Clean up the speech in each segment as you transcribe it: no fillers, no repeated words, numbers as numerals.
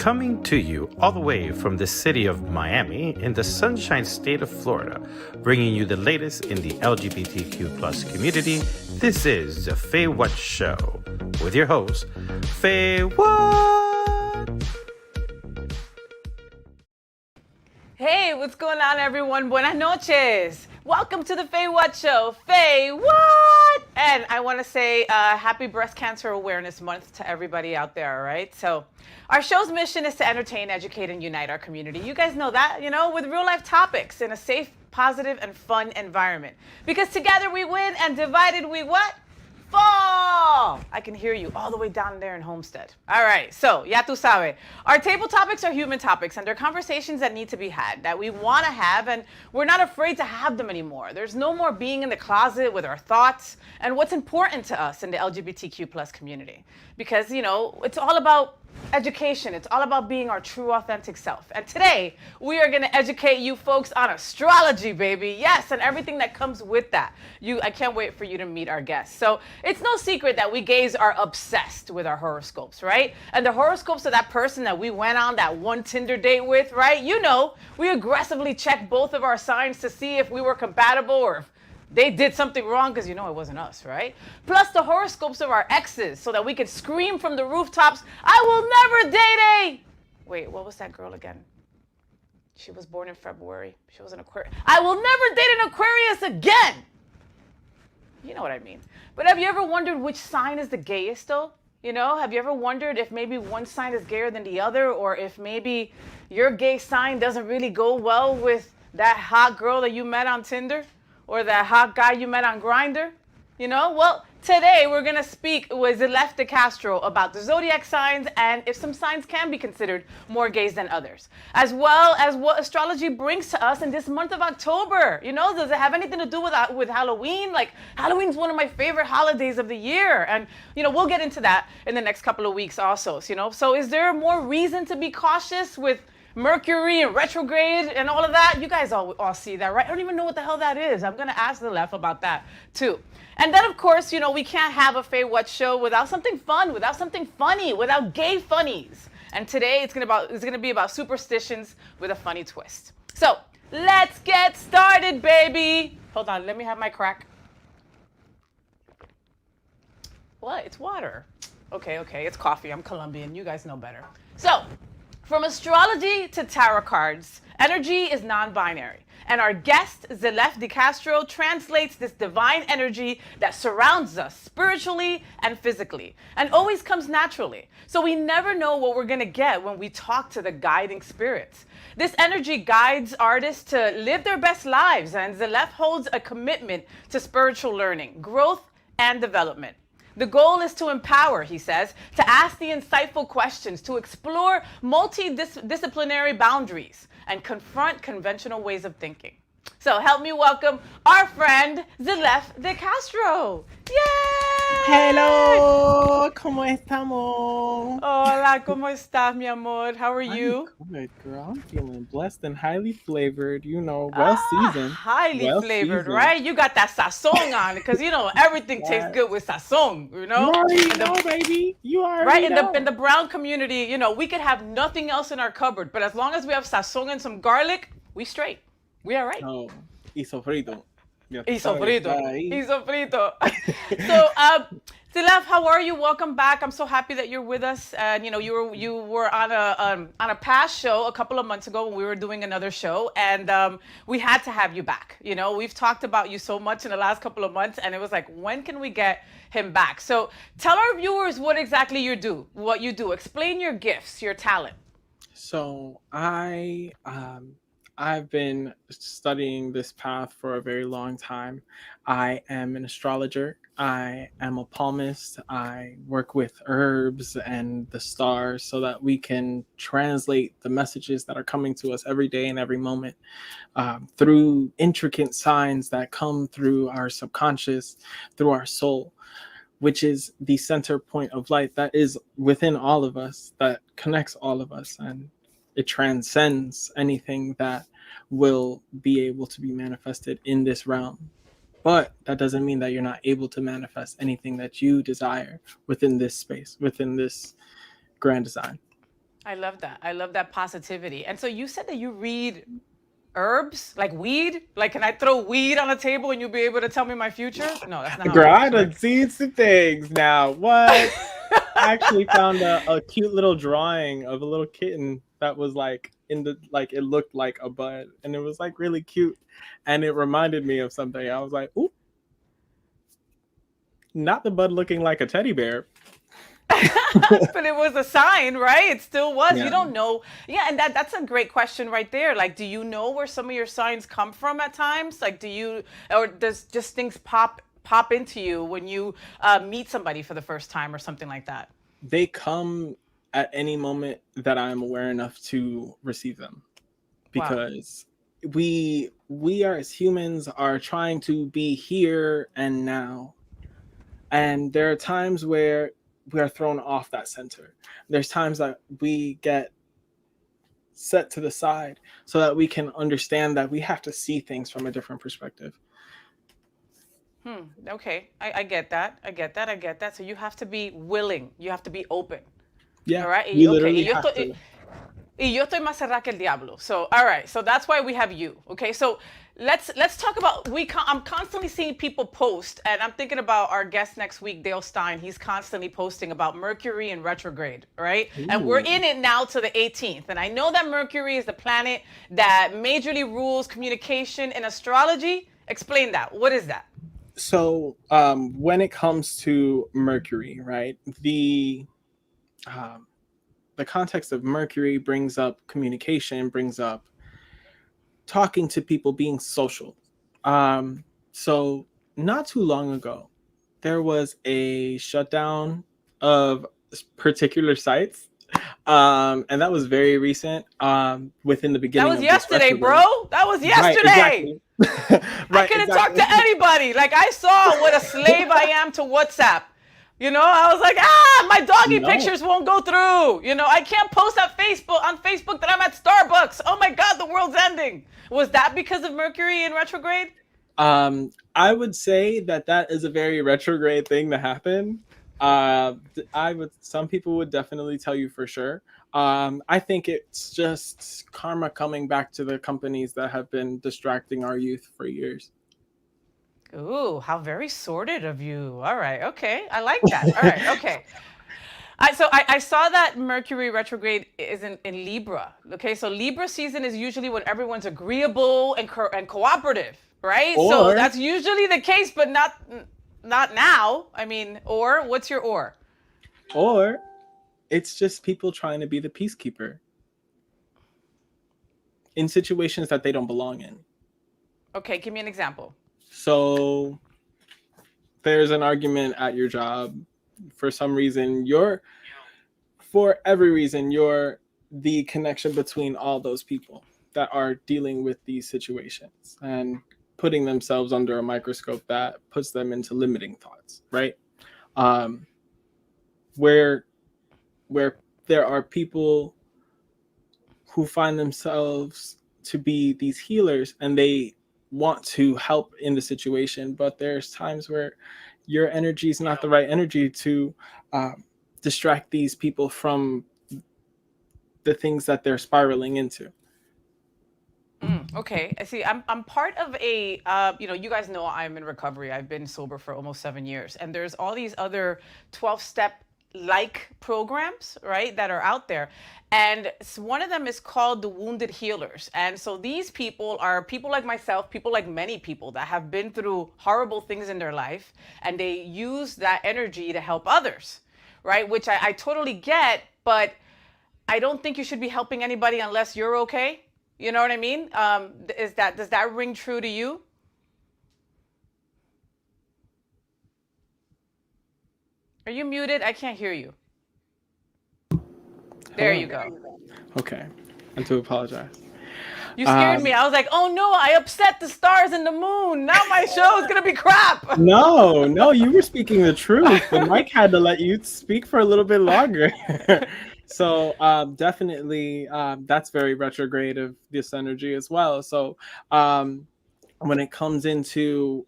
Coming to you all the way from the city of Miami in the sunshine state of Florida, bringing you the latest in the LGBTQ plus community, this is the FayWhat Show with your host, FayWhat! Hey, what's going on, everyone? Buenas noches. Welcome to the FayWhat Show. FayWhat! And I want to say happy Breast Cancer Awareness Month to everybody out there, all right? So our show's mission is to entertain, educate, and unite our community. You guys know that, with real-life topics in a safe, positive, and fun environment. Because together we win, and divided we what? Fall! I can hear you all the way down there in Homestead. All right, so, ya tu sabe. Our table topics are human topics, and they're conversations that need to be had, that we want to have, and we're not afraid to have them anymore. There's no more being in the closet with our thoughts and what's important to us in the LGBTQ plus community. Because, it's all about education. It's all about being our true, authentic self. And today, we are going to educate you folks on astrology, baby. Yes, and everything that comes with that. I can't wait for you to meet our guests. So it's no secret that we gays are obsessed with our horoscopes, right? And the horoscopes of that person that we went on that one Tinder date with, right? We aggressively checked both of our signs to see if we were compatible or if they did something wrong, because it wasn't us, right? Plus the horoscopes of our exes, so that we could scream from the rooftops, I will never date a... Wait, what was that girl again? She was born in February. She was an Aquarius. I will never date an Aquarius again! You know what I mean. But have you ever wondered which sign is the gayest, though? Have you ever wondered if maybe one sign is gayer than the other, or if maybe your gay sign doesn't really go well with that hot girl that you met on Tinder? Or that hot guy you met on Grindr? Well, today we're going to speak with Xilef de Castro about the Zodiac Signs and if some signs can be considered more gays than others. As well as what astrology brings to us in this month of October. Does it have anything to do with Halloween? Like, Halloween's one of my favorite holidays of the year. And, we'll get into that in the next couple of weeks also. So is there more reason to be cautious with Mercury and retrograde and all of that? You guys all see that, right? I don't even know what the hell that is. I'm going to ask Xilef about that too. And then, of course, we can't have a FayWhat show without something fun, without something funny, without gay funnies. And today it's going to be about superstitions with a funny twist. So let's get started, baby. Hold on, let me have my crack. What? It's water. Okay, it's coffee. I'm Colombian. You guys know better. So, from astrology to tarot cards, energy is non-binary. And our guest, Xilef de Castro, translates this divine energy that surrounds us spiritually and physically, and always comes naturally. So we never know what we're going to get when we talk to the guiding spirits. This energy guides artists to live their best lives, and Xilef holds a commitment to spiritual learning, growth, and development. The goal is to empower, he says, to ask the insightful questions, to explore multidisciplinary boundaries, and confront conventional ways of thinking. So help me welcome our friend, Xilef de Castro. Yay! Hello, ¿cómo estamos? Hola, ¿cómo estás, mi amor? How are you? I'm good, girl. I'm feeling blessed and highly flavored, well seasoned. Highly flavored, right? You got that sazon on, because everything tastes good with sazon, You already know, baby. You already know. In the brown community, we could have nothing else in our cupboard, but as long as we have sazon and some garlic, we straight. We all right. Oh, y sofrito. Y sofrito. So, Xilef, how are you? Welcome back. I'm so happy that you're with us. And you were on a past show a couple of months ago when we were doing another show, and we had to have you back. We've talked about you so much in the last couple of months, and it was like, when can we get him back? So, tell our viewers what exactly you do. Explain your gifts, your talent. So I've been studying this path for a very long time. I am an astrologer. I am a palmist. I work with herbs and the stars so that we can translate the messages that are coming to us every day and every moment through intricate signs that come through our subconscious, through our soul, which is the center point of light that is within all of us, that connects all of us. And it transcends anything that will be able to be manifested in this realm. But that doesn't mean that you're not able to manifest anything that you desire within this space, within this grand design. I love that. I love that positivity. And so you said that you read herbs, like weed? Like, can I throw weed on a table and you'll be able to tell me my future? No, that's not how Girl, it I works, done right? seen some things now. What? I actually found a cute little drawing of a little kitten that was like it looked like a bud, and it was like really cute, and it reminded me of something. I was like, ooh, not the bud looking like a teddy bear. But it was a sign, right? It still was. You Yeah. don't know. Yeah, and that's a great question right there. Like, do you know where some of your signs come from at times? Like, do you, or does just things pop into you when you meet somebody for the first time or something like that? They come at any moment that I'm aware enough to receive them, Wow. because we are as humans are trying to be here and now, and there are times where we are thrown off that center. There's times that we get set to the side so that we can understand that we have to see things from a different perspective. Okay. I get that. I get that. I get that. So you have to be willing. You have to be open. Yeah, All right. we Okay. literally have to. Y yo estoy más cerrada que el diablo. So, all right. So that's why we have you. Okay. So let's talk about I'm constantly seeing people post, and I'm thinking about our guest next week, Dale Stein. He's constantly posting about Mercury in retrograde, right? Ooh. And we're in it now to the 18th. And I know that Mercury is the planet that majorly rules communication in astrology. Explain that. What is that? So when it comes to Mercury, right, the context of Mercury brings up communication, brings up talking to people, being social. So not too long ago, there was a shutdown of particular sites, and that was very recent, within the beginning That was of this yesterday, retrograde. bro. That was yesterday. Right, exactly. I couldn't talk to anybody. Like, I saw what a slave I am to WhatsApp. You know, I was like, my doggy No. pictures won't go through. You know, I can't post on Facebook that I'm at Starbucks. Oh my God, the world's ending. Was that because of Mercury in retrograde? I would say that is a very retrograde thing to happen. Some people would definitely tell you for sure. I think it's just karma coming back to the companies that have been distracting our youth for years. Ooh, how very sordid of you. All right, okay. I like that. All right, okay. I saw that Mercury retrograde is in Libra. Okay, so Libra season is usually when everyone's agreeable and cooperative, right? So that's usually the case, but not now. I mean, or what's your or? Or it's just people trying to be the peacekeeper in situations that they don't belong in. Okay, give me an example. So there's an argument at your job. For some reason, for every reason, you're the connection between all those people that are dealing with these situations and putting themselves under a microscope that puts them into limiting thoughts, right? Where there are people who find themselves to be these healers and they want to help in the situation, but there's times where your energy is not the right energy to distract these people from the things that they're spiraling into. Okay, I see. I'm part of a, you guys know I'm in recovery. I've been sober for almost 7 years, and there's all these other 12-step like programs, right, that are out there. And one of them is called the Wounded Healers. And so these people are people like myself, people like many people that have been through horrible things in their life, and they use that energy to help others, right? Which I totally get, but I don't think you should be helping anybody unless you're okay. You know what I mean? Does that ring true to you? Are you muted? I can't hear you. There you go. Okay. I do apologize. You scared me. I was like, oh no, I upset the stars and the moon. Now my show is going to be crap. No, you were speaking the truth. The mic had to let you speak for a little bit longer. So definitely that's very retrograde of this energy as well. So when it comes into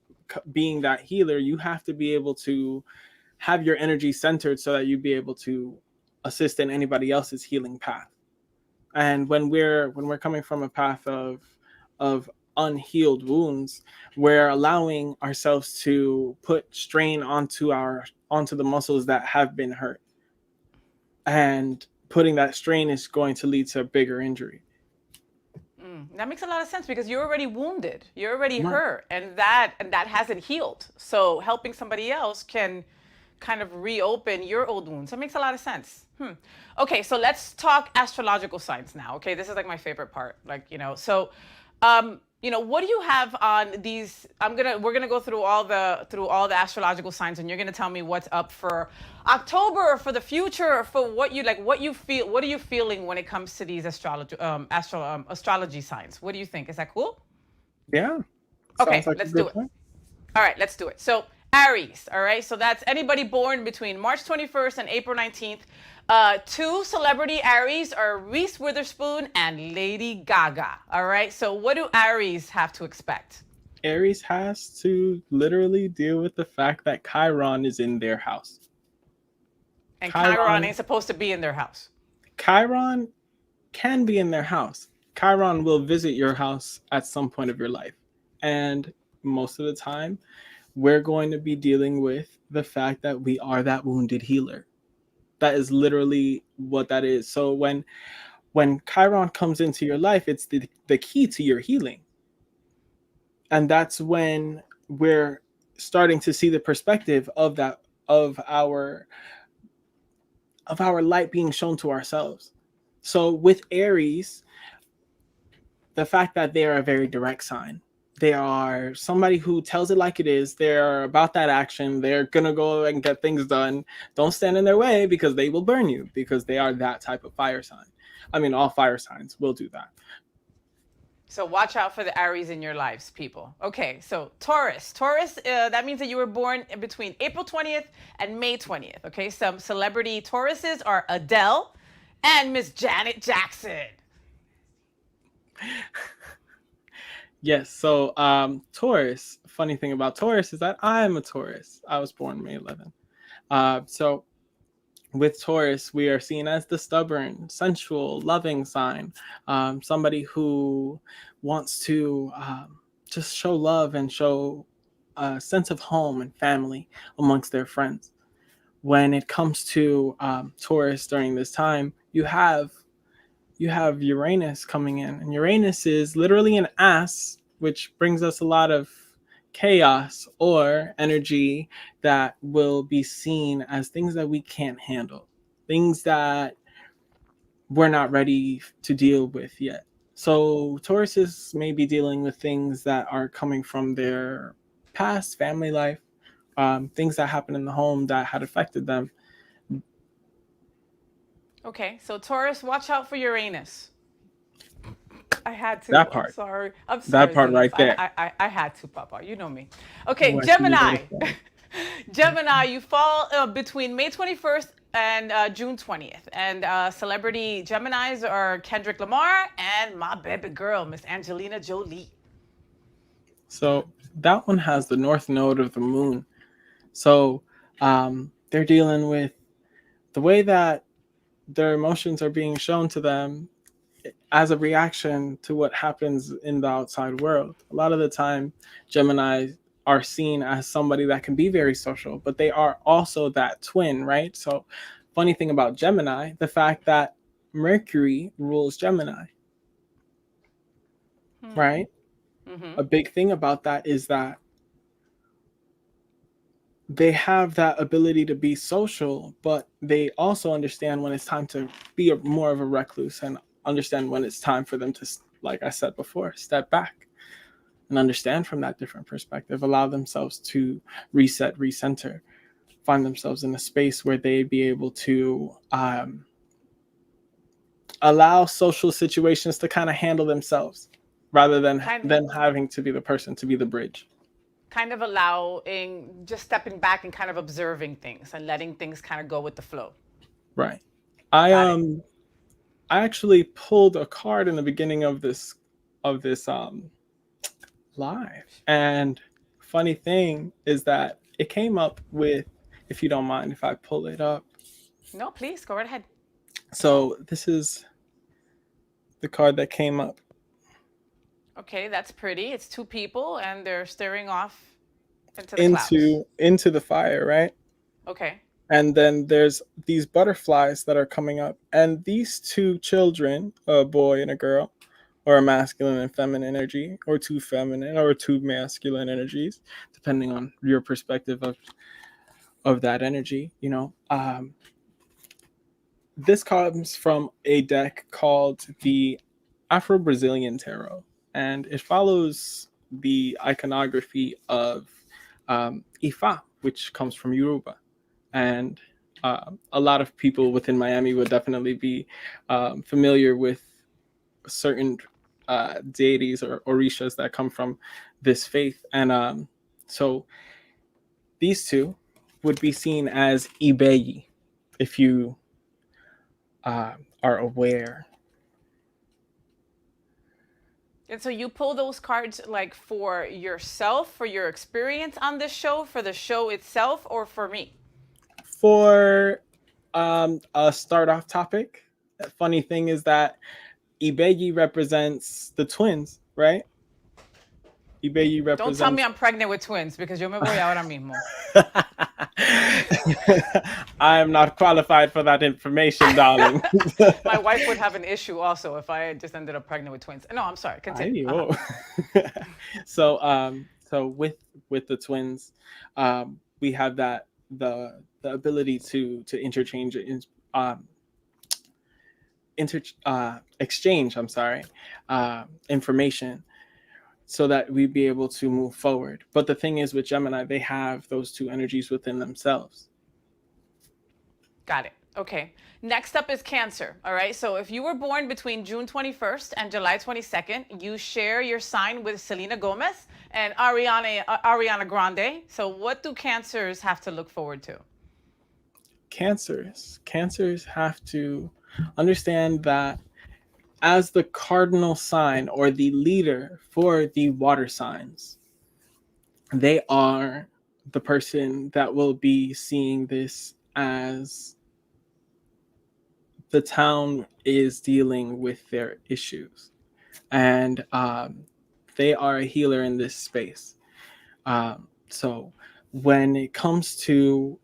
being that healer, you have to be able to have your energy centered so that you be able to assist in anybody else's healing path. And when we're coming from a path of unhealed wounds, we're allowing ourselves to put strain onto the muscles that have been hurt, and putting that strain is going to lead to a bigger injury. That makes a lot of sense, because you're already wounded, you're already Right. hurt, and that hasn't healed. So helping somebody else can kind of reopen your old wounds. That makes a lot of sense. Okay, so let's talk astrological signs now. Okay, this is like my favorite part. Like, so what do you have on these? We're gonna go through all the astrological signs, and you're gonna tell me what's up for October, or for the future, or for what you like, what you feel. What are you feeling when it comes to these astrology signs? What do you think? Is that cool? Yeah. Okay, Sounds like a let's good do it. plan. All right, let's do it. So Aries, all right? So that's anybody born between March 21st and April 19th. Two celebrity Aries are Reese Witherspoon and Lady Gaga, all right? So what do Aries have to expect? Aries has to literally deal with the fact that Chiron is in their house. And Chiron ain't supposed to be in their house. Chiron can be in their house. Chiron will visit your house at some point of your life. And most of the time, we're going to be dealing with the fact that we are that wounded healer. That is literally what that is. So when Chiron comes into your life, it's the key to your healing. And that's when we're starting to see the perspective of our light being shown to ourselves. So with Aries, the fact that they are a very direct sign. They are somebody who tells it like it is. They're about that action. They're going to go and get things done. Don't stand in their way, because they will burn you, because they are that type of fire sign. I mean, all fire signs will do that. So watch out for the Aries in your lives, people. Okay, so Taurus. Taurus, that means that you were born between April 20th and May 20th. Okay, some celebrity Tauruses are Adele and Miss Janet Jackson. Yes. So Taurus, funny thing about Taurus is that I am a Taurus. I was born May 11th. So with Taurus, we are seen as the stubborn, sensual, loving sign. Somebody who wants to just show love and show a sense of home and family amongst their friends. When it comes to Taurus during this time, you have Uranus coming in, and Uranus is literally an ass, which brings us a lot of chaos or energy that will be seen as things that we can't handle, things that we're not ready to deal with yet. So Tauruses may be dealing with things that are coming from their past family life, things that happened in the home that had affected them. Okay, so Taurus, watch out for Uranus. I had to. That part. I'm sorry. That part right there. I had to, Papa. You know me. Okay, Gemini. Gemini, you fall between May 21st and June 20th. And celebrity Geminis are Kendrick Lamar and my baby girl, Miss Angelina Jolie. So that one has the north node of the moon. So they're dealing with the way that their emotions are being shown to them as a reaction to what happens in the outside world. A lot of the time, Gemini are seen as somebody that can be very social, but they are also that twin, right? So funny thing about Gemini, the fact that Mercury rules Gemini, right? A big thing about that is that they have that ability to be social, but they also understand when it's time to be more of a recluse, and understand when it's time for them to, like I said before, step back and understand from that different perspective, allow themselves to reset, recenter, find themselves in a space where they be able to allow social situations to kind of handle themselves, rather than them having to be the person to be the bridge. Kind of allowing, just stepping back and kind of observing things and letting things kind of go with the flow. Right. I actually pulled a card in the beginning of this live, and funny thing is that it came up with, if you don't mind if I pull it up. No, please go right ahead. So this is the card that came up. Okay, that's pretty. It's two people and they're staring off into the clouds. Into the fire, right? Okay. And then there's these butterflies that are coming up, and these two children, a boy and a girl, or a masculine and feminine energy, or two feminine or two masculine energies, depending on your perspective of that energy. This comes from a deck called the Afro-Brazilian Tarot, and it follows the iconography of Ifa, which comes from Yoruba. And a lot of people within Miami would definitely be familiar with certain deities or orishas that come from this faith. And so these two would be seen as Ibeyi, if you are aware. And so you pull those cards like for yourself, for your experience on this show, for the show itself, or for me? For a start off topic, the funny thing is that Ibeyi represents the twins, right? Ibeyi represents... Don't tell me I'm pregnant with twins, because yo me voy ahora mismo. I am not qualified for that information, darling. My wife would have an issue also if I just ended up pregnant with twins. No, I'm sorry. Continue. So with the twins, we have that the ability to interchange exchange. Information, so that we'd be able to move forward. But the thing is, with Gemini, they have those two energies within themselves. Got it. Okay. Next up is Cancer. All right. So if you were born between June 21st and July 22nd, you share your sign with Selena Gomez and Ariana Grande. So what do Cancers have to look forward to? Cancers have to understand that as the cardinal sign or the leader for the water signs, they are the person that will be seeing this as the town is dealing with their issues, and they are a healer in this space. So when it comes to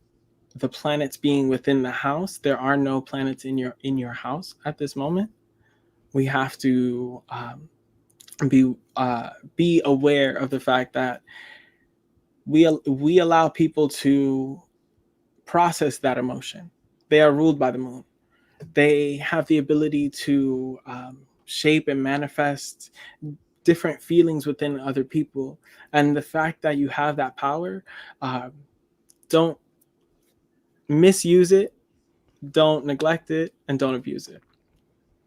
the planets being within the house, there are no planets in your house at this moment. We have to be aware of the fact that we allow people to process that emotion. They are ruled by the moon. They have the ability to shape and manifest different feelings within other people. And the fact that you have that power, don't misuse it, don't neglect it, and don't abuse it.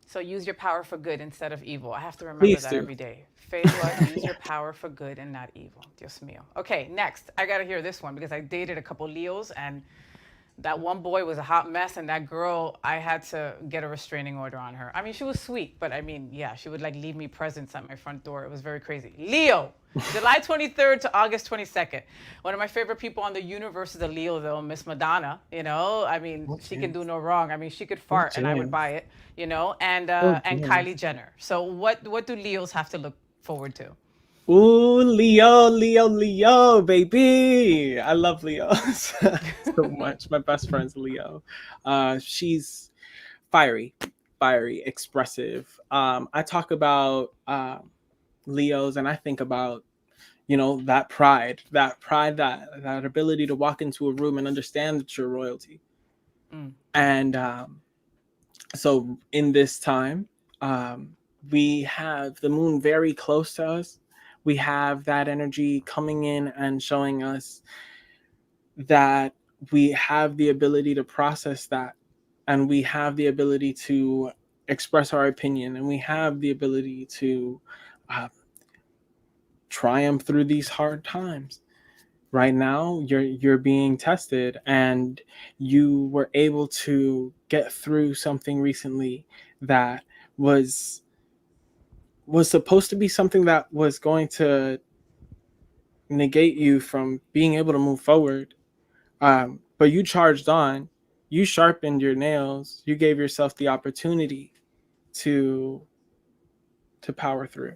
So use your power for good instead of evil. I have to remember that every day. FayWhat, use your power for good and not evil. Dios mío. Okay, next. I got to hear this one because I dated a couple Leos, and that one boy was a hot mess, and that girl, I had to get a restraining order on her. I mean, she was sweet, but I mean, yeah, she would like leave me presents at my front door. It was very crazy. Leo, July 23rd to August 22nd. One of my favorite people on the universe is a Leo, though, Miss Madonna. I mean, she can do no wrong. I mean, she could fart and I would buy it, and Kylie Jenner. So what do Leos have to look forward to? Ooh, Leo, baby. I love Leo so much. My best friend's Leo. She's fiery, expressive. I talk about Leos, and I think about, that pride, that ability to walk into a room and understand that you're royalty. And so in this time, we have the moon very close to us. We have that energy coming in and showing us that we have the ability to process that, and we have the ability to express our opinion, and we have the ability to triumph through these hard times. Right now, you're being tested, and you were able to get through something recently that was supposed to be something that was going to negate you from being able to move forward. But you charged on, you sharpened your nails. You gave yourself the opportunity to power through.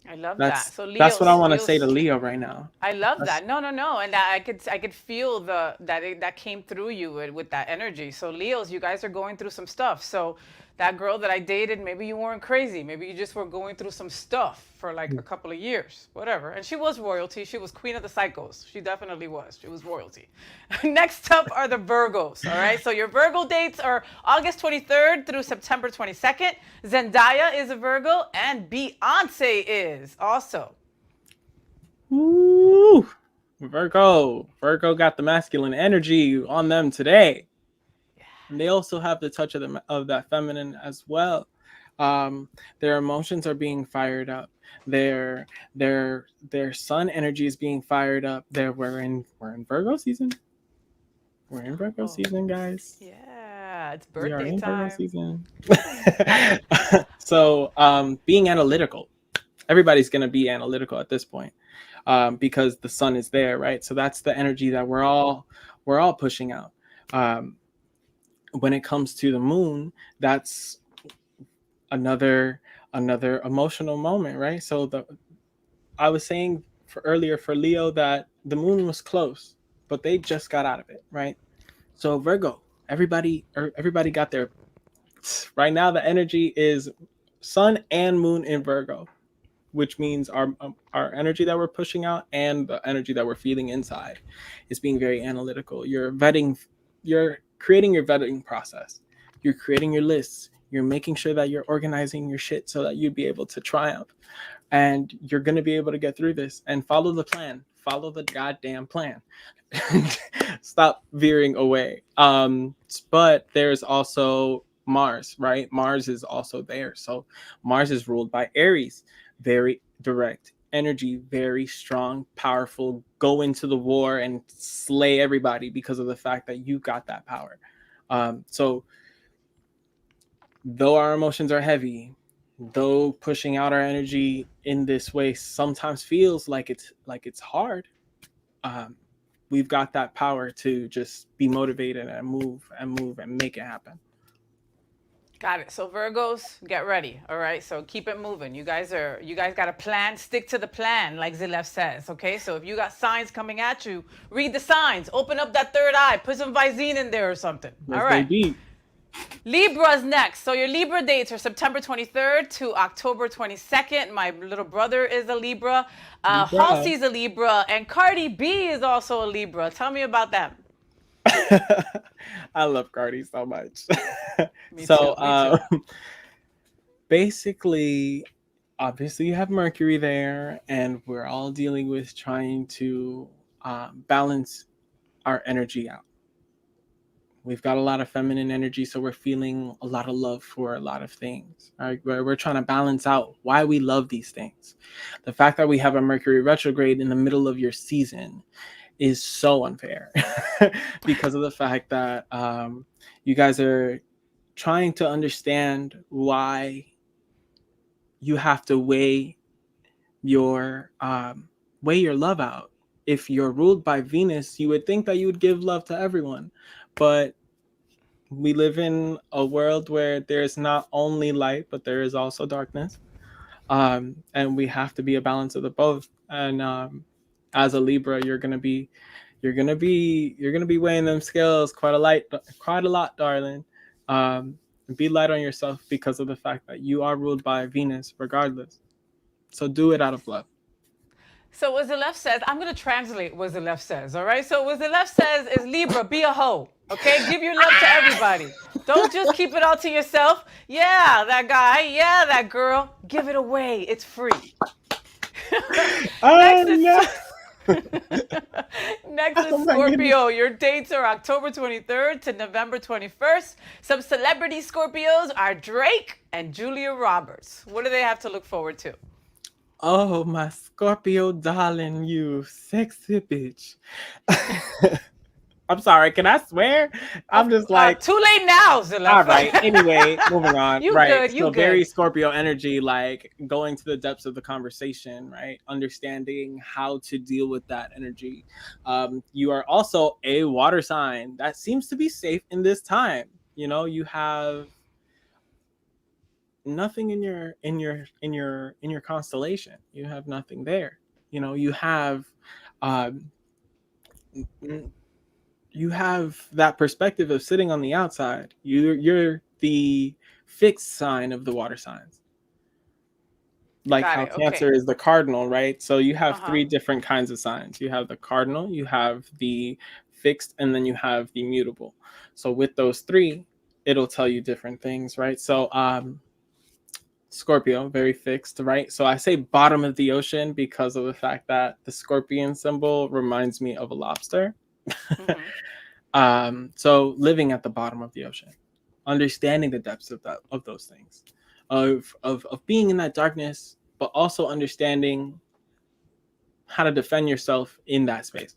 I love that. That's So that's what I Leo's, want to say to Leo's. Leo right now. I love That's, that. No, no, no. And I could feel that came through you with that energy. So Leos, you guys are going through some stuff. So that girl that I dated, maybe you weren't crazy. Maybe you just were going through some stuff for like a couple of years, whatever. And she was royalty. She was queen of the cycles. She definitely was. She was royalty. Next up are the Virgos. All right. So your Virgo dates are August 23rd through September 22nd. Zendaya is a Virgo and Beyonce is also. woo, Virgo got the masculine energy on them today. And they also have the touch of that feminine as well. Their emotions are being fired up. Their sun energy is being fired up. We're in Virgo season. We're in Virgo season, guys. Yeah, it's We are birthday in Virgo time. season. So being analytical. Everybody's gonna be analytical at this point. Because the sun is there, right? So that's the energy that we're all pushing out. When it comes to the moon, that's another emotional moment, right? So I was saying earlier for Leo that the moon was close, but they just got out of it, right? So Virgo, everybody got their right now. The energy is sun and moon in Virgo, which means our energy that we're pushing out and the energy that we're feeling inside is being very analytical. You're creating your vetting process. You're creating your lists. You're making sure that you're organizing your shit so that you'd be able to triumph. And you're going to be able to get through this and follow the plan. Follow the goddamn plan. Stop veering away. But there's also Mars, right? Mars is also there. So Mars is ruled by Aries. Very direct energy, very strong, powerful, go into the war and slay everybody because of the fact that you got that power. So though our emotions are heavy, though pushing out our energy in this way sometimes feels like it's hard, we've got that power to just be motivated and move and make it happen. Got it. So Virgos, get ready. All right. So keep it moving. You guys got a plan. Stick to the plan, like Xilef says. Okay. So if you got signs coming at you, read the signs. Open up that third eye. Put some Visine in there or something. Yes, all right. baby. Libra's next. So your Libra dates are September 23rd to October 22nd. My little brother is a Libra. Halsey's a Libra, and Cardi B is also a Libra. Tell me about them. I love Cardi so much. Me so too. basically, obviously you have Mercury there, and we're all dealing with trying to balance our energy out. We've got a lot of feminine energy, so we're feeling a lot of love for a lot of things. Right? We're trying to balance out why we love these things. The fact that we have a Mercury retrograde in the middle of your season is so unfair because of the fact that you guys are trying to understand why you have to weigh your love out. If you're ruled by Venus, you would think that you would give love to everyone, but we live in a world where there's not only light, but there is also darkness, and we have to be a balance of the both. And as a Libra, you're gonna be weighing them scales quite a lot, darling. Be light on yourself because of the fact that you are ruled by Venus, regardless. So do it out of love. So what Xilef says, I'm going to translate what Xilef says, all right? So what Xilef says is, Libra, be a hoe, okay? Give your love to everybody. Don't just keep it all to yourself. Yeah, that guy. Yeah, that girl. Give it away. It's free. Next is Scorpio. Your dates are October 23rd to November 21st. Some celebrity Scorpios are Drake and Julia Roberts. What do they have to look forward to? Oh, my Scorpio darling, you sexy bitch. I'm sorry. Can I swear? I'm just like, too late now, Xilef. all right. Anyway, moving on. You right. good, you so good. very Scorpio energy, like going to the depths of the conversation, right? Understanding how to deal with that energy. You are also a water sign. That seems to be safe in this time. You know, you have nothing in your constellation. You have nothing there. You know, you have you have that perspective of sitting on the outside. You're the fixed sign of the water signs. Like Got how it. Okay. Cancer is the cardinal, right? So you have Uh-huh. 3 different kinds of signs. You have the cardinal, you have the fixed, and then you have the mutable. So with those 3, it'll tell you different things, right? So Scorpio, very fixed, right? So I say bottom of the ocean because of the fact that the scorpion symbol reminds me of a lobster. Mm-hmm. So living at the bottom of the ocean, understanding the depths of those things, of being in that darkness, but also understanding how to defend yourself in that space.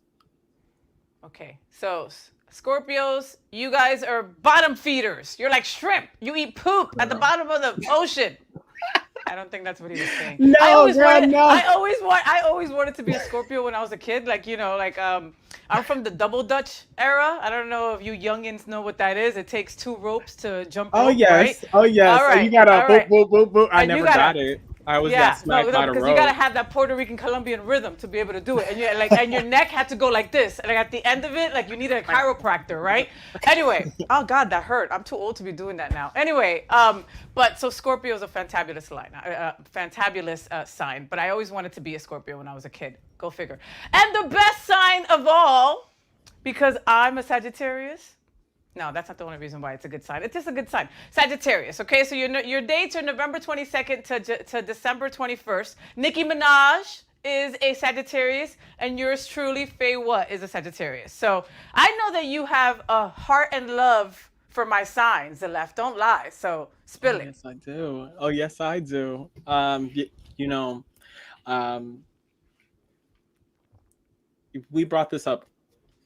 Okay, so Scorpios, you guys are bottom feeders. You're like shrimp. You eat poop at the bottom of the ocean. I don't think that's what he was saying. No, I always girl, wanted, no. I always wanted to be a Scorpio when I was a kid. Like, you know, like I'm from the double Dutch era. I don't know if you youngins know what that is. It takes 2 ropes to jump rope, yes. right? Oh yes. All right. So you gotta all right. boop, boop, boop, boop. I And you never gotta- got it. I always got smacked by the because rope. you gotta have that Puerto Rican Colombian rhythm to be able to do it, and you like, and your neck had to go like this, and like at the end of it, like you need a chiropractor, right? Anyway, oh God, that hurt. I'm too old to be doing that now. Anyway, but so Scorpio is a fantabulous line, fantabulous sign. But I always wanted to be a Scorpio when I was a kid. Go figure. And the best sign of all, because I'm a Sagittarius. No, that's not the only reason why it's a good sign. It's just a good sign. Sagittarius, okay? So your dates are November 22nd to December 21st. Nicki Minaj is a Sagittarius, and yours truly, FayWhat, is a Sagittarius. So I know that you have a heart and love for my signs, Xilef. Don't lie. So spill it. Yes, I do. Oh, yes, I do. You know, we brought this up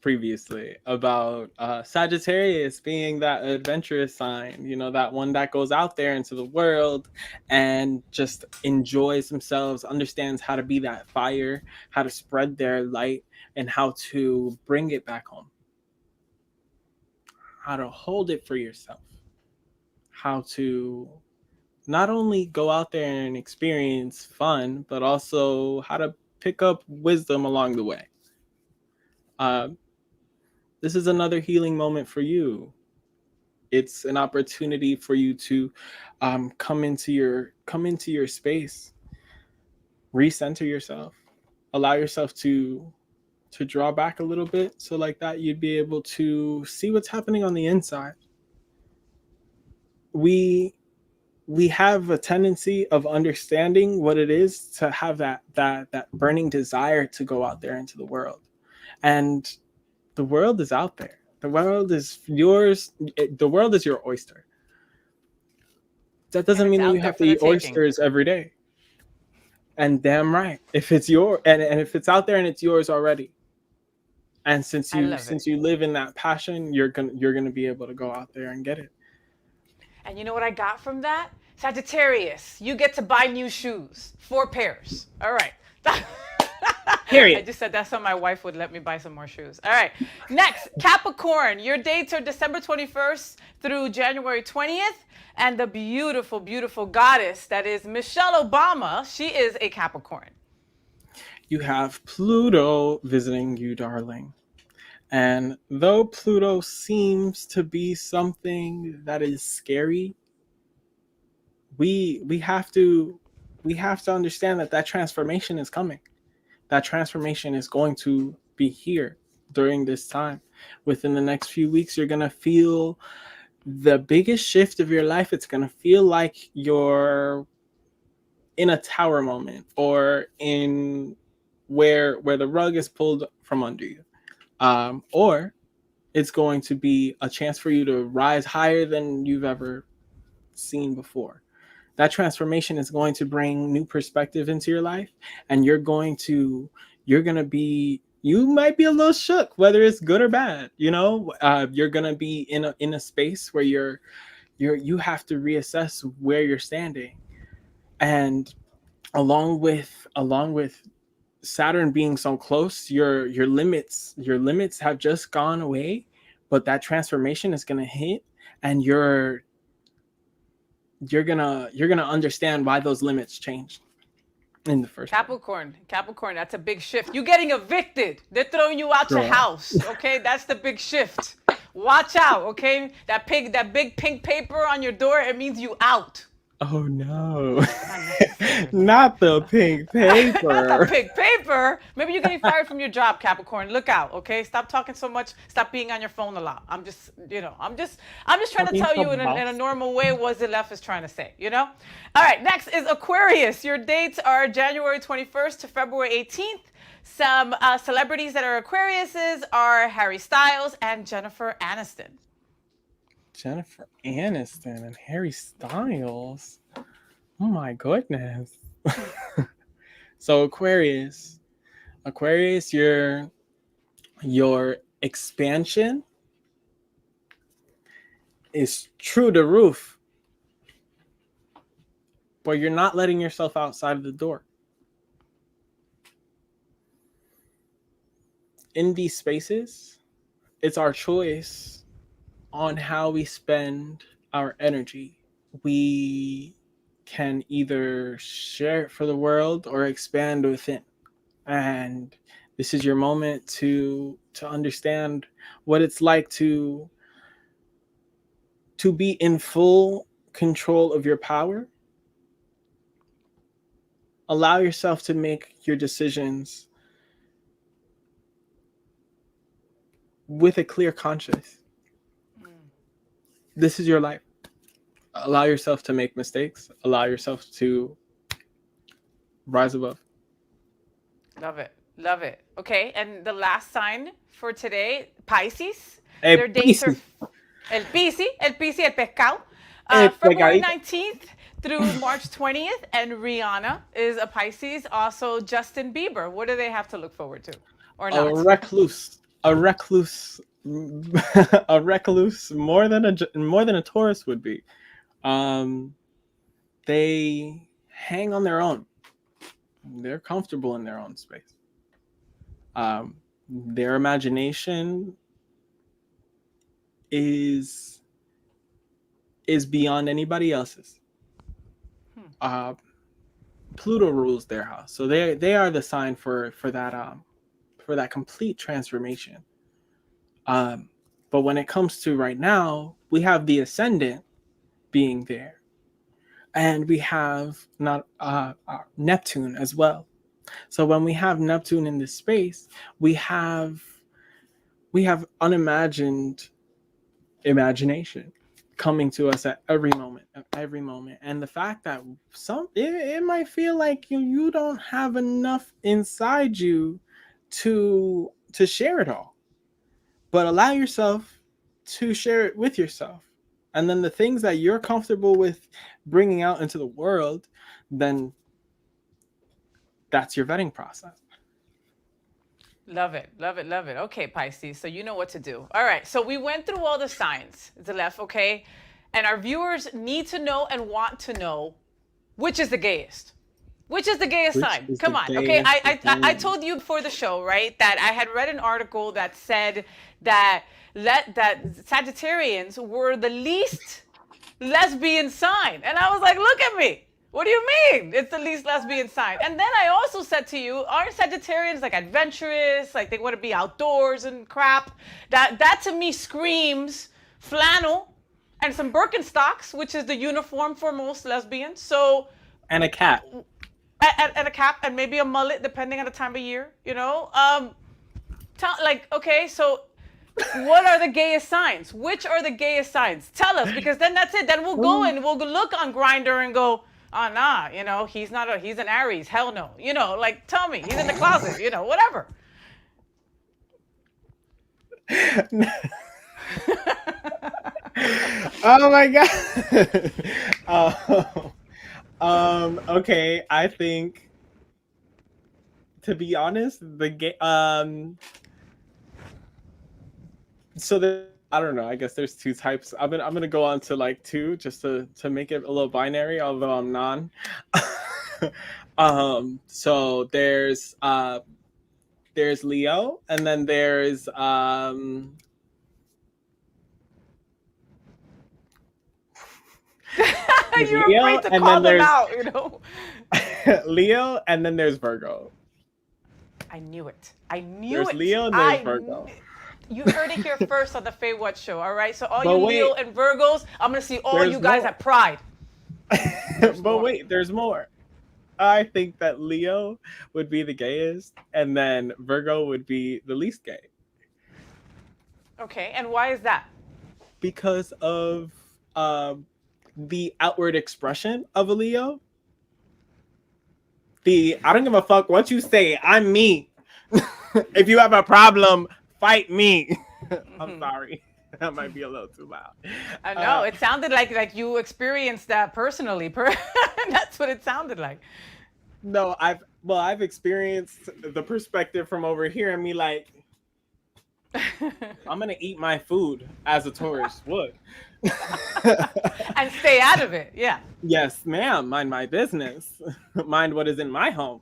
previously about Sagittarius being that adventurous sign, you know, that one that goes out there into the world and just enjoys themselves, understands how to be that fire, how to spread their light, and how to bring it back home, how to hold it for yourself, how to not only go out there and experience fun, but also how to pick up wisdom along the way. This is another healing moment for you. It's an opportunity for you to come into your space, recenter yourself, allow yourself to draw back a little bit, so like that you'd be able to see what's happening on the inside. We have a tendency of understanding what it is to have that burning desire to go out there into the world, and the world is out there. The world is yours. The world is your oyster. That doesn't mean that you have to eat oysters every day. And damn right, if it's and if it's out there and it's yours already, and since you live in that passion, you're gonna be able to go out there and get it. And you know what I got from that? Sagittarius, you get to buy new shoes, 4 pairs. All right. Period. I just said that so my wife would let me buy some more shoes. All right. Next, Capricorn. Your dates are December 21st through January 20th. And the beautiful, beautiful goddess that is Michelle Obama, she is a Capricorn. You have Pluto visiting you, darling. And though Pluto seems to be something that is scary, we have to understand that transformation is coming. That transformation is going to be here during this time. Within the next few weeks, you're going to feel the biggest shift of your life. It's going to feel like you're in a tower moment, or in where the rug is pulled from under you. Or it's going to be a chance for you to rise higher than you've ever seen before. That transformation is going to bring new perspective into your life, and you're going to be you might be a little shook, whether it's good or bad. You're gonna be in a space where you have to reassess where you're standing, and along with Saturn being so close, your limits have just gone away, but that transformation is gonna hit, and you're gonna understand why those limits changed in the first place. Capricorn, that's a big shift. You're getting evicted. They're throwing you out your Sure. house. Okay, that's the big shift. Watch out. Okay, that big pink paper on your door, it means you out. Oh no. Not the pink paper. Not the pink paper. Maybe you're getting fired from your job, Capricorn. Look out, okay? Stop talking so much. Stop being on your phone a lot. I'm just trying to tell you in a normal way what Xilef is trying to say, All right, next is Aquarius. Your dates are January 21st to February 18th. Some celebrities that are Aquariuses are Harry Styles and Jennifer Aniston. Jennifer Aniston and Harry Styles. Oh my goodness. So Aquarius, your expansion is true to roof, but you're not letting yourself outside of the door. In these spaces, it's our choice on how we spend our energy. We can either share it for the world or expand within. And this is your moment to understand what it's like to be in full control of your power. Allow yourself to make your decisions with a clear conscience. This is your life. Allow yourself to make mistakes. Allow yourself to rise above. Love it. Love it. Okay, and the last sign for today, Pisces. Hey, Their dates are El Pisces, El Pescado. February 19th through March 20th, and Rihanna is a Pisces. Also, Justin Bieber. What do they have to look forward to, or not? A recluse more than a Taurus would be. They hang on their own. They're comfortable in their own space. Their imagination is beyond anybody else's. Pluto rules their house, so they are the sign for that complete transformation. But when it comes to right now, we have the ascendant being there, and we have not Neptune as well. So when we have Neptune in this space, we have unimagined imagination coming to us at every moment. And the fact that it might feel like you don't have enough inside you to share it all, but allow yourself to share it with yourself. And then the things that you're comfortable with bringing out into the world, then that's your vetting process. Love it, love it, love it. Okay, Pisces, so you know what to do. All right, so we went through all the signs, Xilef, okay? And our viewers need to know and want to know which is the gayest. Which is the gayest sign? Come on, okay? I told you before the show, right, that I had read an article that said that Sagittarians were the least lesbian sign. And I was like, look at me. What do you mean? It's the least lesbian sign. And then I also said to you, aren't Sagittarians like adventurous? Like they want to be outdoors and crap? That to me screams flannel and some Birkenstocks, which is the uniform for most lesbians. So and a cat. And a cap and maybe a mullet, depending on the time of year, okay, so what are the gayest signs? Which are the gayest signs? Tell us, because then that's it. Then we'll go and we'll look on Grindr and go, oh, nah, he's an Aries. Hell no. Tell me, he's in the closet, whatever. Oh my God. Okay, I think to be honest, so I don't know. I guess there's two types. I'm gonna go on to like two just to make it a little binary, although I'm non. So there's Leo, and then there's You're Leo, afraid to and call then them there's out, you know. Leo, and then there's Virgo. I knew it. I knew There's it. Leo and there's Virgo. You heard it here first on the FayWhat show, all right? So all But you wait, Leo and Virgos, I'm gonna see all there's you guys more. at Pride. But wait, there's more. I think that Leo would be the gayest, and then Virgo would be the least gay. Okay, and why is that? Because of the outward expression of a Leo. I don't give a fuck what you say. I'm me. If you have a problem, fight me. I'm sorry. That might be a little too loud. I know. It sounded like you experienced that personally. That's what it sounded like. No, I've experienced the perspective from over here, and me like, I'm gonna eat my food as a Taurus would. And stay out of it. Yeah. Yes, ma'am. Mind my business. Mind what is in my home.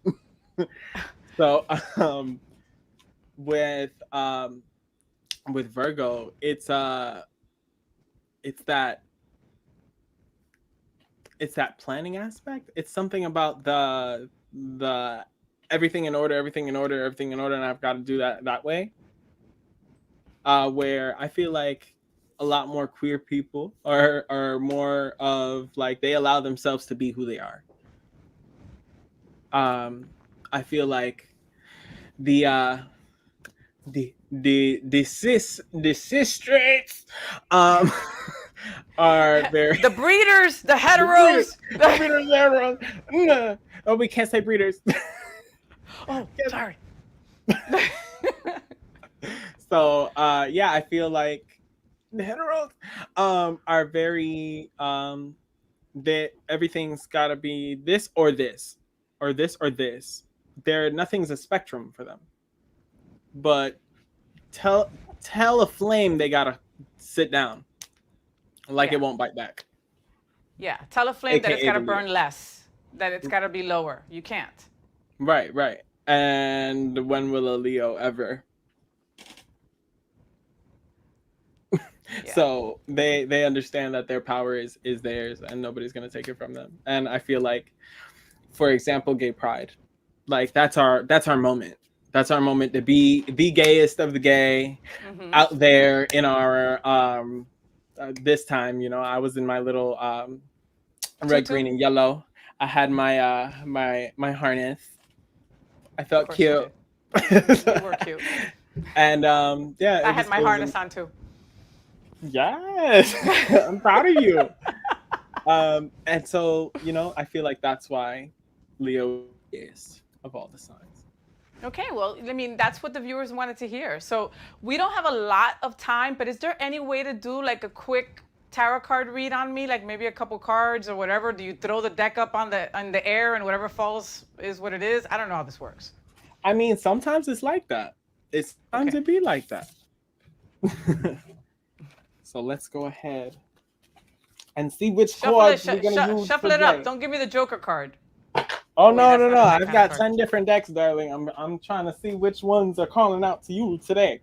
So, with Virgo, it's that planning aspect. It's something about the everything in order, and I've got to do that way. Where I feel like a lot more queer people are more of like they allow themselves to be who they are. I feel like the cis straights are very the breeders, the heteros. No. Oh, we can't say breeders. Oh, sorry. So yeah, I feel like the heteros are very that everything's gotta be this or this or this or this. Nothing's a spectrum for them. But tell a flame they gotta sit down. Like it won't bite back. Yeah. Tell a flame AKA that it's gotta the burn Leo. less. That it's gotta be lower. You can't. Right. And when will a Leo ever? Yeah. So they understand that their power is theirs and nobody's gonna take it from them. And I feel like, for example, gay pride, like that's our moment. That's our moment to be the gayest of the gay out there in our this time. You know, I was in my little red, green, and yellow. I had my my harness. I felt cute. You were cute. And yeah, I had my harness on too. Yes, I'm proud of you. And so, you know, I feel like that's why Leo is of all the signs. Okay, well, I mean, that's what the viewers wanted to hear. So we don't have a lot of time, but is there any way to do like a quick tarot card read on me, like maybe a couple cards or whatever? Do you throw the deck up on the air and whatever falls is what it is? I don't know how this works. I mean, sometimes it's like that. It's sometimes it be like that. So let's go ahead and see which cards we're gonna use. Shuffle it up. Don't give me the Joker card. Oh no. I've got 10 different decks, darling. I'm trying to see which ones are calling out to you today.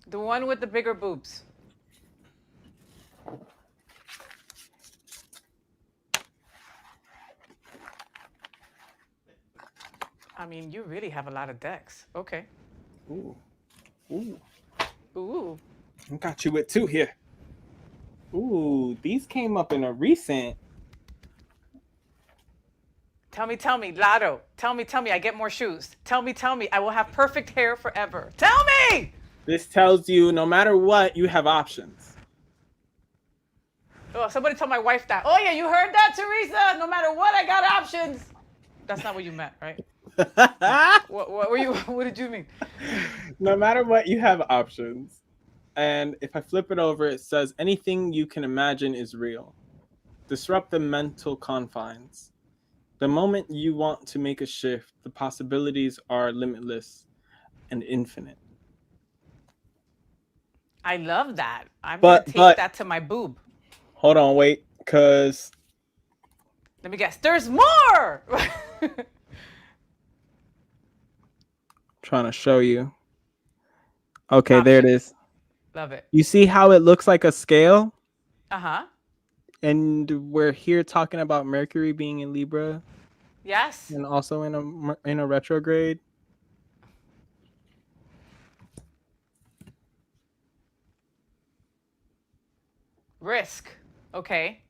The one with the bigger boobs. I mean, you really have a lot of decks. Okay. Ooh. I got you with 2 here. Ooh, these came up in a recent. Tell me, Lotto. Tell me, I get more shoes. Tell me, I will have perfect hair forever. Tell me! This tells you no matter what, you have options. Oh, somebody told my wife that. Oh yeah, you heard that, Teresa? No matter what, I got options. That's not what you meant, right? What did you mean? No matter what, you have options. And if I flip it over, it says anything you can imagine is real. Disrupt the mental confines. The moment you want to make a shift, the possibilities are limitless and infinite. I love that. I'm going to take that to my boob. Hold on, wait, because... Let me guess. There's more! Trying to show you. Okay, there it is. Love it. You see how it looks like a scale? Uh-huh. And we're here talking about Mercury being in Libra. Yes. And also in a retrograde. Risk. Okay.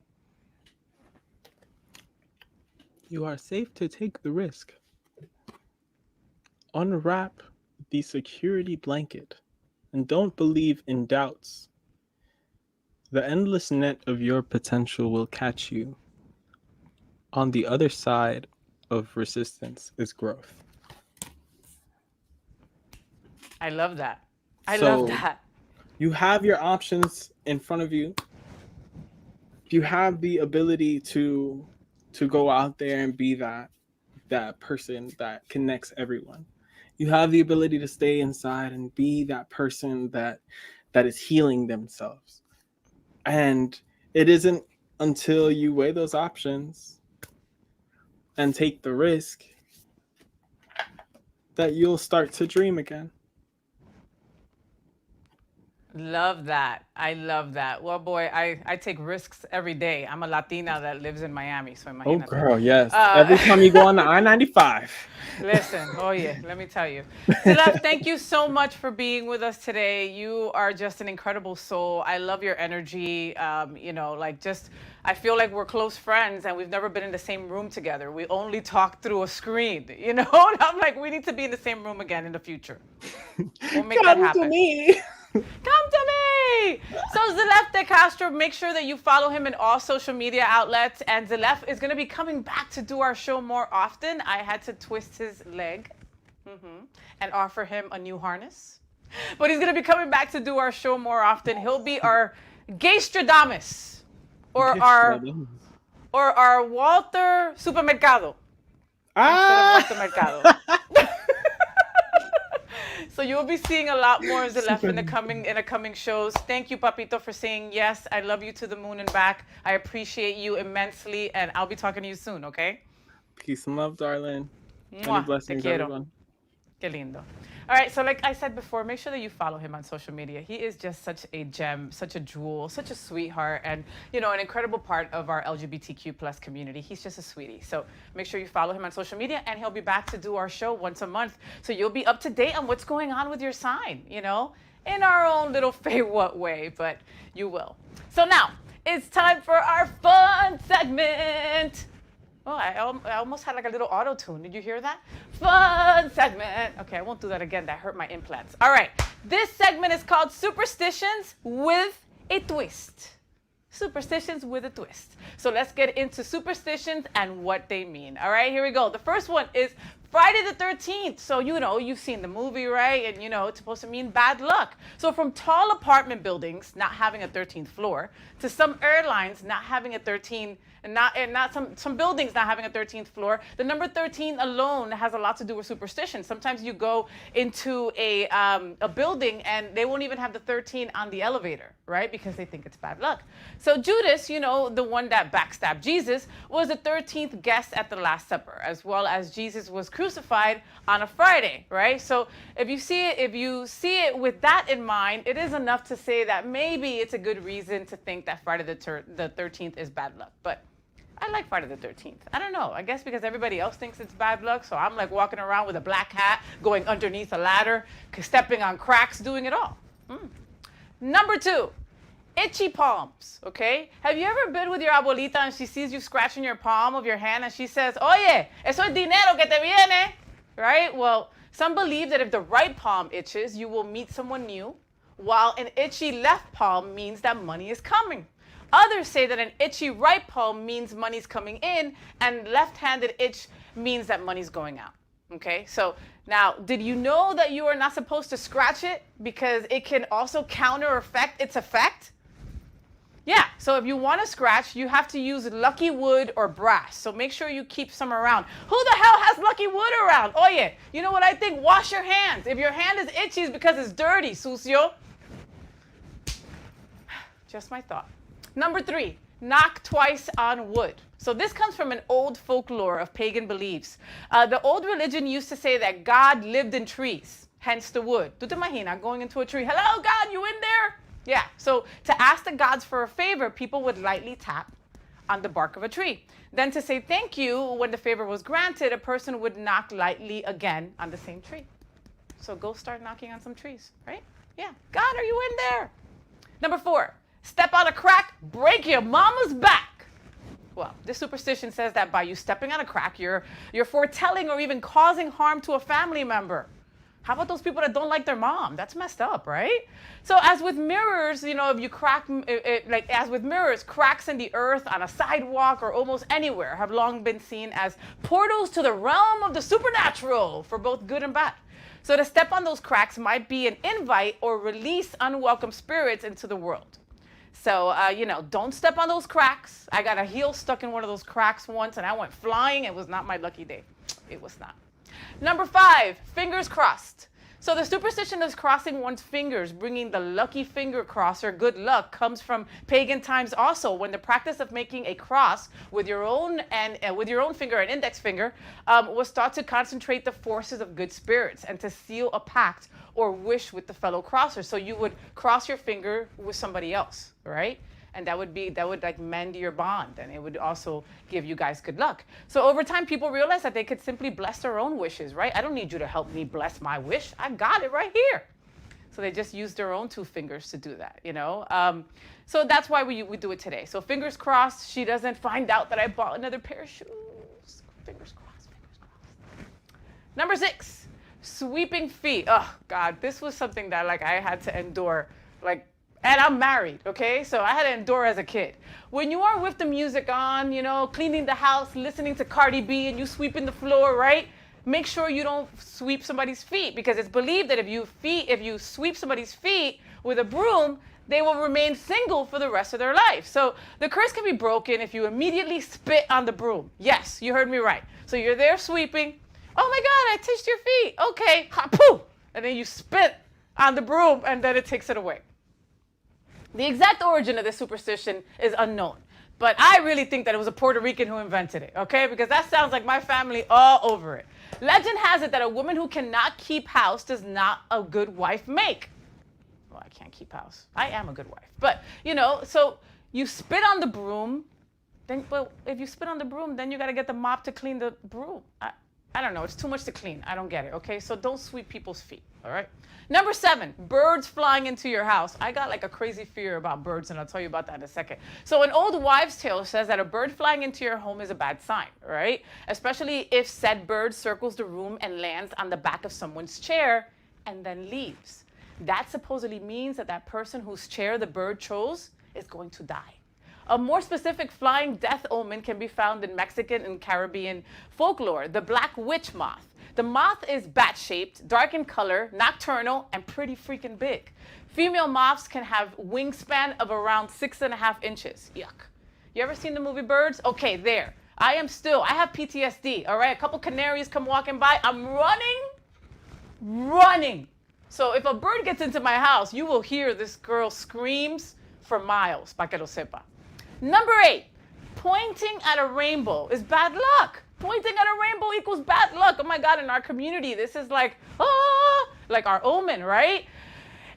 You are safe to take the risk. Unwrap the security blanket and don't believe in doubts. The endless net of your potential will catch you. On the other side of resistance is growth. I love that. I love that. You have your options in front of you. You have the ability to go out there and be that person that connects everyone. You have the ability to stay inside and be that person that is healing themselves. And it isn't until you weigh those options and take the risk that you'll start to dream again. Love that. I love that. Well, boy, I take risks every day. I'm a Latina that lives in Miami, so imagínate. Oh, girl, yes. Every time you go on the I-95. Listen, oh yeah, let me tell you. Xilef, thank you so much for being with us today. You are just an incredible soul. I love your energy. I feel like we're close friends and we've never been in the same room together. We only talk through a screen, And I'm like, we need to be in the same room again in the future. We'll make that happen. Come to me. Come to me! So Xilef de Castro, make sure that you follow him in all social media outlets. And Xilef is going to be coming back to do our show more often. I had to twist his leg and offer him a new harness. But he's going to be coming back to do our show more often. He'll be our Gaystradamus or our Walter Supermercado. Walter Mercado. So you'll be seeing a lot more of Xilef in the coming shows. Thank you, Papito, for saying yes. I love you to the moon and back. I appreciate you immensely, and I'll be talking to you soon, okay? Peace and love, darling. Mwah. Many blessings, Te quiero. everyone. Qué lindo. All right, so like I said before, make sure that you follow him on social media. He is just such a gem, such a jewel, such a sweetheart, and an incredible part of our LGBTQ plus community. He's just a sweetie. So make sure you follow him on social media, and he'll be back to do our show once a month. So you'll be up to date on what's going on with your sign, in our own little FayWhat way, but you will. So now it's time for our fun segment. Oh, I almost had like a little auto-tune. Did you hear that? Fun segment. Okay, I won't do that again. That hurt my implants. All right. This segment is called Superstitions with a Twist. Superstitions with a twist. So let's get into superstitions and what they mean. All right, here we go. The first one is Friday the 13th. So, you've seen the movie, right? And, it's supposed to mean bad luck. So from tall apartment buildings not having a 13th floor to some airlines not having a 13th and some buildings not having a 13th floor, the number 13 alone has a lot to do with superstition. Sometimes you go into a building and they won't even have the 13 on the elevator, right? Because they think it's bad luck. So Judas, the one that backstabbed Jesus, was the 13th guest at the Last Supper, as well as Jesus was crucified on a Friday, right? So if you see it with that in mind, it is enough to say that maybe it's a good reason to think that Friday the 13th is bad luck. But I like Friday the 13th. I don't know. I guess because everybody else thinks it's bad luck. So I'm like walking around with a black hat, going underneath a ladder, stepping on cracks, doing it all. Number 2, itchy palms, okay? Have you ever been with your abuelita and she sees you scratching your palm of your hand and she says, oye, eso es dinero que te viene, right? Well, some believe that if the right palm itches, you will meet someone new, while an itchy left palm means that money is coming. Others say that an itchy right palm means money's coming in, and left-handed itch means that money's going out. Okay, so now, did you know that you are not supposed to scratch it because it can also counter effect its effect? Yeah, so if you want to scratch, you have to use lucky wood or brass. So make sure you keep some around. Who the hell has lucky wood around? Oh yeah, you know what I think? Wash your hands. If your hand is itchy, it's because it's dirty, sucio. Just my thought. Number 3, knock twice on wood. So this comes from an old folklore of pagan beliefs. The old religion used to say that God lived in trees, hence the wood. ¿Tú te imaginas going into a tree? Hello, God, you in there? Yeah, so to ask the gods for a favor, people would lightly tap on the bark of a tree. Then to say thank you, when the favor was granted, a person would knock lightly again on the same tree. So go start knocking on some trees, right? Yeah, God, are you in there? Number 4, step on a crack, break your mama's back. Well, this superstition says that by you stepping on a crack, you're foretelling or even causing harm to a family member. How about those people that don't like their mom? That's messed up, right? So as with mirrors, you know, if you crack, as with mirrors, cracks in the earth, on a sidewalk, or almost anywhere have long been seen as portals to the realm of the supernatural for both good and bad. So to step on those cracks might be an invite or release unwelcome spirits into the world. So, you know, don't step on those cracks. I got a heel stuck in one of those cracks once and I went flying. It was not my lucky day. It was not. Number 5, fingers crossed. So the superstition of crossing one's fingers, bringing the lucky finger cross or good luck, comes from pagan times also, when the practice of making a cross with your own finger and index finger was thought to concentrate the forces of good spirits and to seal a pact or wish with the fellow crosser. So you would cross your finger with somebody else, right? And that would like mend your bond, and it would also give you guys good luck. So over time, people realized that they could simply bless their own wishes, right? I don't need you to help me bless my wish. I got it right here. So they just used their own 2 fingers to do that, you know? So that's why we do it today. So fingers crossed, she doesn't find out that I bought another pair of shoes. Fingers crossed, fingers crossed. Number 6, sweeping feet. Oh, God, this was something that like I had to endure, like, and I'm married, okay? So I had to endure as a kid. When you are with the music on, you know, cleaning the house, listening to Cardi B, and you sweeping the floor, right? Make sure you don't sweep somebody's feet, because it's believed that if you sweep somebody's feet with a broom, they will remain single for the rest of their life. So the curse can be broken if you immediately spit on the broom. Yes, you heard me right. So you're there sweeping. Oh my God, I touched your feet. Okay, ha, poo! And then you spit on the broom, and then it takes it away. The exact origin of this superstition is unknown, but I really think that it was a Puerto Rican who invented it, okay? Because that sounds like my family all over it. Legend has it that a woman who cannot keep house does not a good wife make. Well, I can't keep house. I am a good wife. But, you know, so you spit on the broom, then, well, if you spit on the broom, then you got to get the mop to clean the broom. I don't know. It's too much to clean. I don't get it, okay? So don't sweep people's feet, all right? Number 7, birds flying into your house. I got like a crazy fear about birds, and I'll tell you about that in a second. So an old wives' tale says that a bird flying into your home is a bad sign, right? Especially if said bird circles the room and lands on the back of someone's chair and then leaves. That supposedly means that that person whose chair the bird chose is going to die. A more specific flying death omen can be found in Mexican and Caribbean folklore, the black witch moth. The moth is bat-shaped, dark in color, nocturnal, and pretty freaking big. Female moths can have wingspan of around 6.5 inches. Yuck. You ever seen the movie Birds? Okay, there. I have PTSD, all right? A couple canaries come walking by. I'm running. So if a bird gets into my house, you will hear this girl screams for miles, pa que lo sepa. Number 8, pointing at a rainbow is bad luck. Pointing at a rainbow equals bad luck. Oh my God, in our community, this is like our omen, right?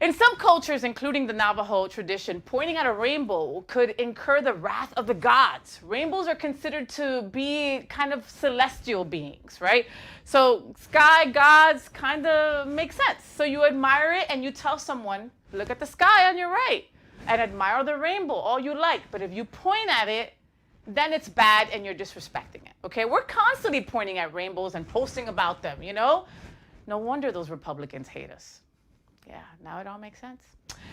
In some cultures, including the Navajo tradition, pointing at a rainbow could incur the wrath of the gods. Rainbows are considered to be kind of celestial beings, right? So sky gods kind of make sense. So you admire it and you tell someone, look at the sky on your right and admire the rainbow all you like. But if you point at it, then it's bad and you're disrespecting it, okay? We're constantly pointing at rainbows and posting about them, you know? No wonder those Republicans hate us. Yeah, now it all makes sense.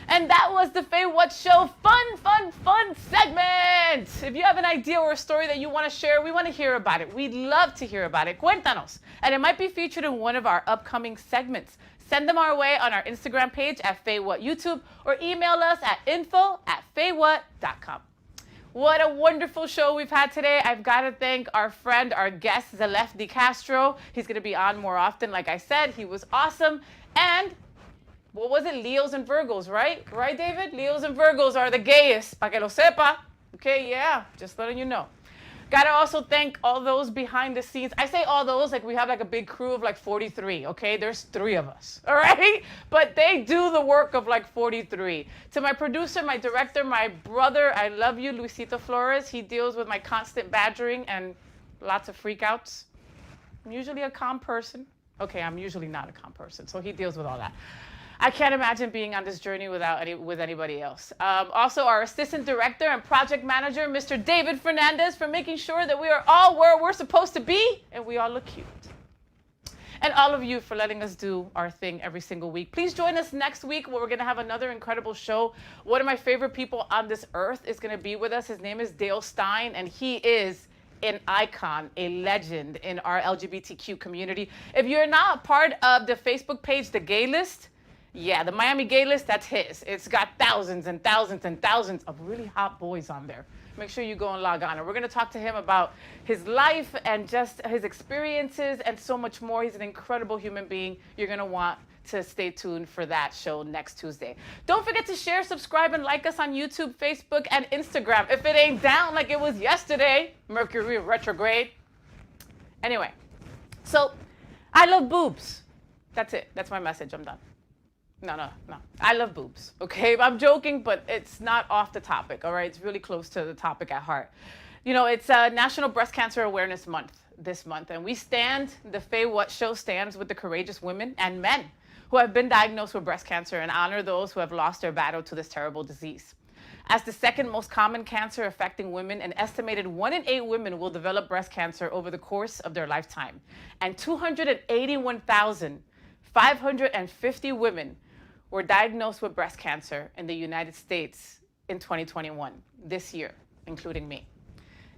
And that was the FayWhat Show fun segment. If you have an idea or a story that you want to share, we want to hear about it. We'd love to hear about it. Cuéntanos. And it might be featured in one of our upcoming segments. Send them our way on our Instagram page at FayWhat YouTube or email us at info@faywhat.com. What a wonderful show we've had today. I've got to thank our friend, our guest, Xilef de Castro. He's going to be on more often. Like I said, he was awesome. And what was it? Leos and Virgos, right? Right, David? Leos and Virgos are the gayest. Pa que lo sepa. Okay, yeah, just letting you know. Gotta also thank all those behind the scenes. I say all those like we have like a big crew of like 43, okay? There's 3 of us, all right? But they do the work of like 43. To my producer, my director, my brother, I love you, Luisito Flores. He deals with my constant badgering and lots of freakouts. I'm usually a calm person. Okay, I'm usually not a calm person, so he deals with all that. I can't imagine being on this journey with anybody else. Also, our assistant director and project manager, Mr. David Fernandez, for making sure that we are all where we're supposed to be and we all look cute. And all of you for letting us do our thing every single week. Please join us next week where we're going to have another incredible show. One of my favorite people on this earth is going to be with us. His name is Dale Stein, and he is an icon, a legend in our LGBTQ community. If you're not part of the Facebook page, The Gay List, yeah, the Miami Gay List, that's his. It's got thousands and thousands and thousands of really hot boys on there. Make sure you go and log on. And we're going to talk to him about his life and just his experiences and so much more. He's an incredible human being. You're going to want to stay tuned for that show next Tuesday. Don't forget to share, subscribe, and like us on YouTube, Facebook, and Instagram. If it ain't down like it was yesterday, Mercury retrograde. Anyway, so I love boobs. That's it. That's my message. I'm done. No. I love boobs, okay? I'm joking, but it's not off the topic, all right? It's really close to the topic at heart. You know, it's National Breast Cancer Awareness Month this month, and we stand, the FayWhat Show stands with the courageous women and men who have been diagnosed with breast cancer and honor those who have lost their battle to this terrible disease. As the second most common cancer affecting women, an estimated 1 in 8 women will develop breast cancer over the course of their lifetime, and 281,550 women were diagnosed with breast cancer in the United States in 2021, this year, including me.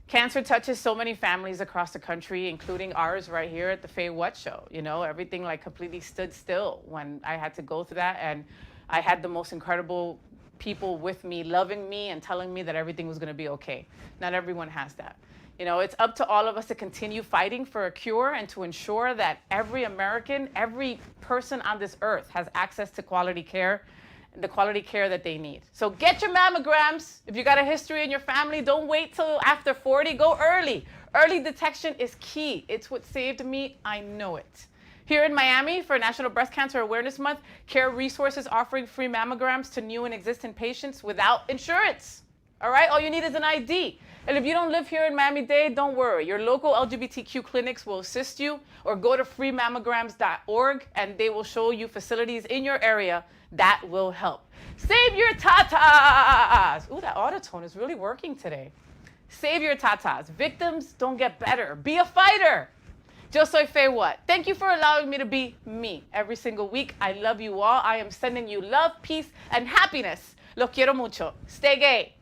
Cancer touches so many families across the country, including ours right here at the FayWhat Show. You know, everything like completely stood still when I had to go through that, and I had the most incredible people with me, loving me and telling me that everything was gonna be okay. Not everyone has that. You know, it's up to all of us to continue fighting for a cure and to ensure that every American, every person on this earth has access to quality care, the quality care that they need. So get your mammograms. If you got a history in your family, don't wait till after 40, go early. Early detection is key. It's what saved me, I know it. Here in Miami, for National Breast Cancer Awareness Month, Care Resources offering free mammograms to new and existing patients without insurance. All right, all you need is an ID. And if you don't live here in Miami-Dade, don't worry. Your local LGBTQ clinics will assist you, or go to freemammograms.org and they will show you facilities in your area that will help. Save your tatas. Ooh, that autotone is really working today. Save your tatas. Victims don't get better. Be a fighter. Yo soy FayWhat. Thank you for allowing me to be me every single week. I love you all. I am sending you love, peace, and happiness. Los quiero mucho. Stay gay.